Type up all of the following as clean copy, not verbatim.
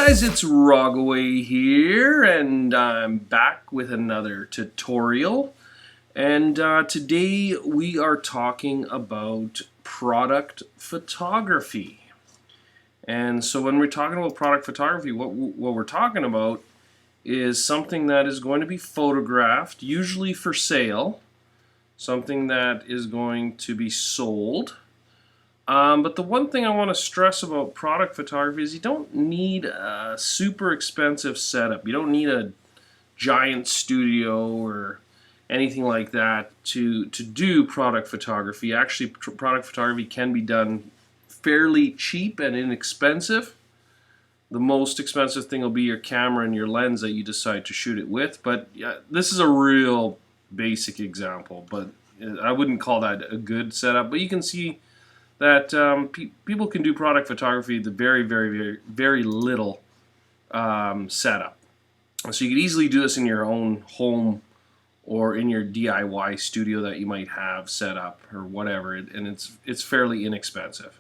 guys, it's Rogaway here, and I'm back with another tutorial. And today we are talking about product photography. And so when we're talking about product photography, what we're talking about is something that is going to be photographed, usually for sale, something that is going to be sold. But the one thing I want to stress about product photography is you don't need a super expensive setup. You don't need a giant studio or anything like that to do product photography. Actually, product photography can be done fairly cheap and inexpensive. The most expensive thing will be your camera and your lens that you decide to shoot it with. But yeah, this is a real basic example, but I wouldn't call that a good setup. But you can see that people can do product photography with very little setup. So you could easily do this in your own home or in your DIY studio that you might have set up or whatever, and it's fairly inexpensive.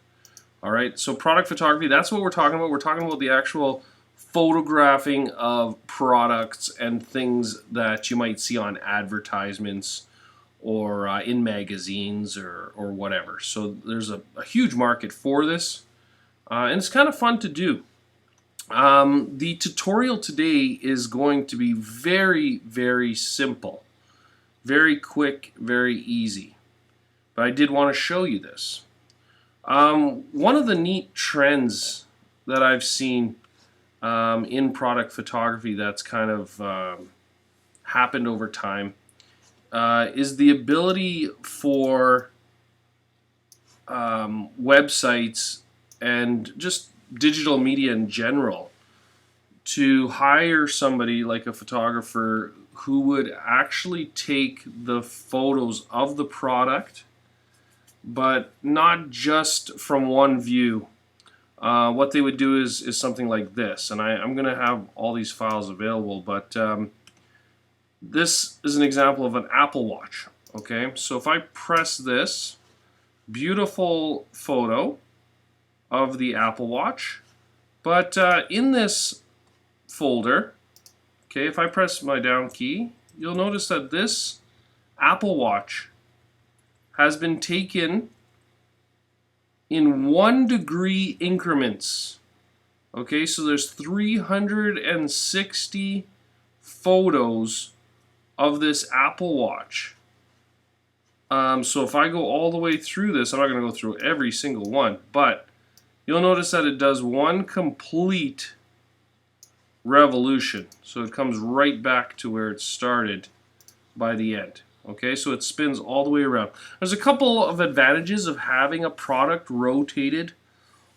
All right, so product photography, that's what we're talking about. We're talking about the actual photographing of products and things that you might see on advertisements or in magazines or whatever. So there's a huge market for this, and it's kind of fun to do. The tutorial today is going to be very simple, very quick, very easy. But I did want to show you this. One of the neat trends that I've seen in product photography that's kind of happened over time is the ability for websites and just digital media in general to hire somebody like a photographer who would actually take the photos of the product, but not just from one view. What they would do is something like this, and I'm going to have all these files available, but this is an example of an Apple Watch. Okay, so if I press this, beautiful photo of the Apple Watch, but in this folder, okay, if I press my down key, you'll notice that this Apple Watch has been taken in 1 degree increments. Okay, so there's 360 photos of this Apple Watch. So if I go all the way through this, I'm not going to go through every single one, but you'll notice that it does one complete revolution. So it comes right back to where it started by the end. Okay, so it spins all the way around. There's a couple of advantages of having a product rotated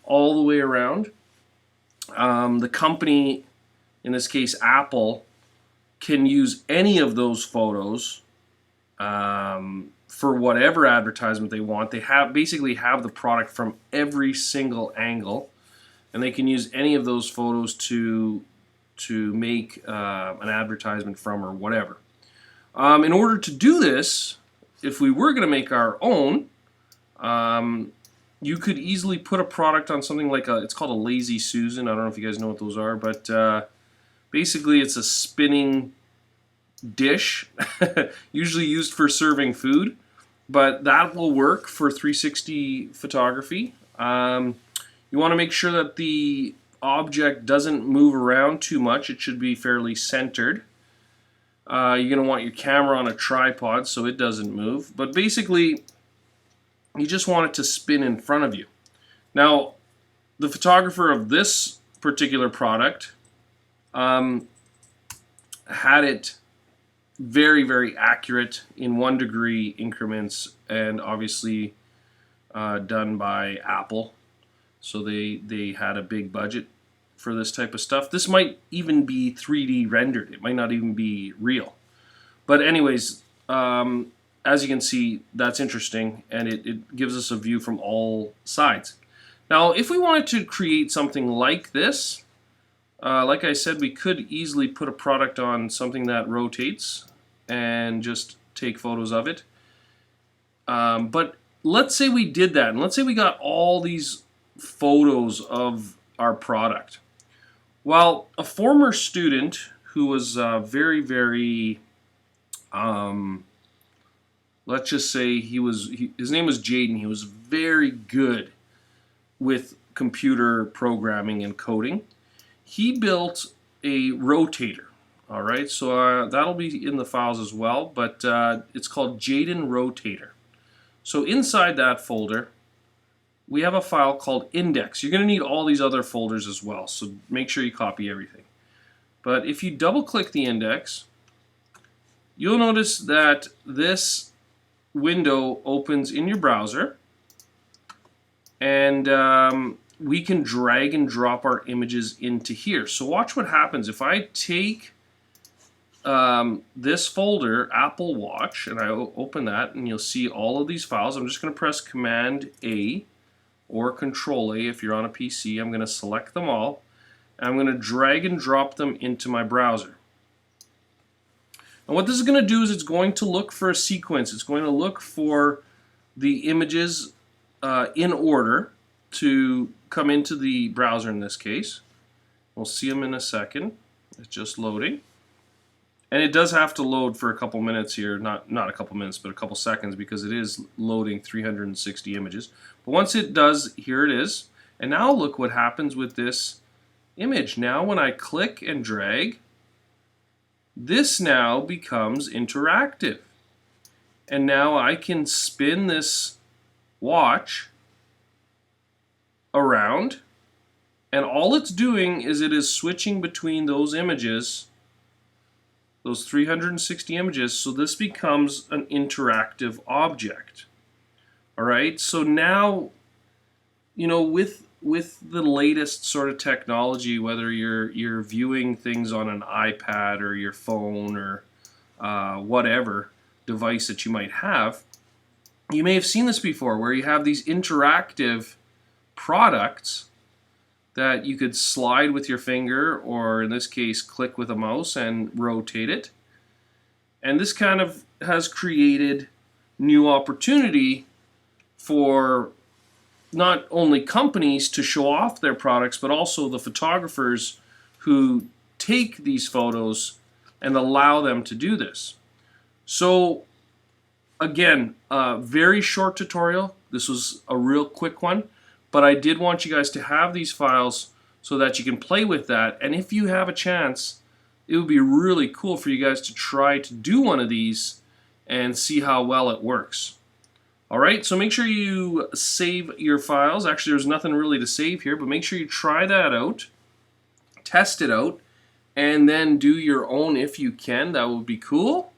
all the way around. The company, in this case Apple, can use any of those photos for whatever advertisement they want. They basically have the product from every single angle, and they can use any of those photos to make an advertisement from or whatever. In order to do this, if we were going to make our own, you could easily put a product on something like it's called a Lazy Susan. I don't know if you guys know what those are, but basically it's a spinning dish, usually used for serving food, but that will work for 360 photography. You want to make sure that the object doesn't move around too much. It should be fairly centered. You're going to want your camera on a tripod so it doesn't move, but basically you just want it to spin in front of you. Now, the photographer of this particular product had it very accurate in 1 degree increments, and obviously done by Apple, so they had a big budget for this type of stuff. This might even be 3D rendered. It might not even be real. But anyways, as you can see, that's interesting, and it gives us a view from all sides. Now, if we wanted to create something like this, like I said, we could easily put a product on something that rotates and just take photos of it. But let's say we did that, and let's say we got all these photos of our product. Well, a former student who was very, um, let's just say his name was Jaden. He was very good with computer programming and coding. He built a rotator. All right, so that'll be in the files as well, but it's called Jaden Rotator. So inside that folder, we have a file called index. You're going to need all these other folders as well, so make sure you copy everything. But if you double click the index, you'll notice that this window opens in your browser, and we can drag and drop our images into here. So watch what happens if I take this folder, Apple Watch, and I open that, and you'll see all of these files. I'm just going to press Command A or Control A if you're on a PC. I'm going to select them all, and I'm going to drag and drop them into my browser. And what this is going to do is it's going to look for a sequence. It's going to look for the images in order to come into the browser in this case. We'll see them in a second. It's just loading. And it does have to load for a couple minutes here, not a couple minutes, but a couple seconds, because it is loading 360 images. But once it does, here it is. And now look what happens with this image. Now when I click and drag, this now becomes interactive. And now I can spin this watch around, and all it's doing is it is switching between those images, those 360 images, so this becomes an interactive object. All right, so now, you know, with the latest sort of technology, whether you're viewing things on an iPad or your phone or whatever device that you might have, you may have seen this before, where you have these interactive products that you could slide with your finger, or in this case click with a mouse and rotate it. And this kind of has created new opportunity for not only companies to show off their products, but also the photographers who take these photos and allow them to do this. So again, a very short tutorial. This was a real quick one, but I did want you guys to have these files so that you can play with that. And if you have a chance, it would be really cool for you guys to try to do one of these and see how well it works. All right, so make sure you save your files. Actually, there's nothing really to save here, but make sure you try that out, test it out, and then do your own if you can. That would be cool.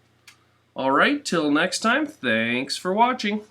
All right, till next time, thanks for watching.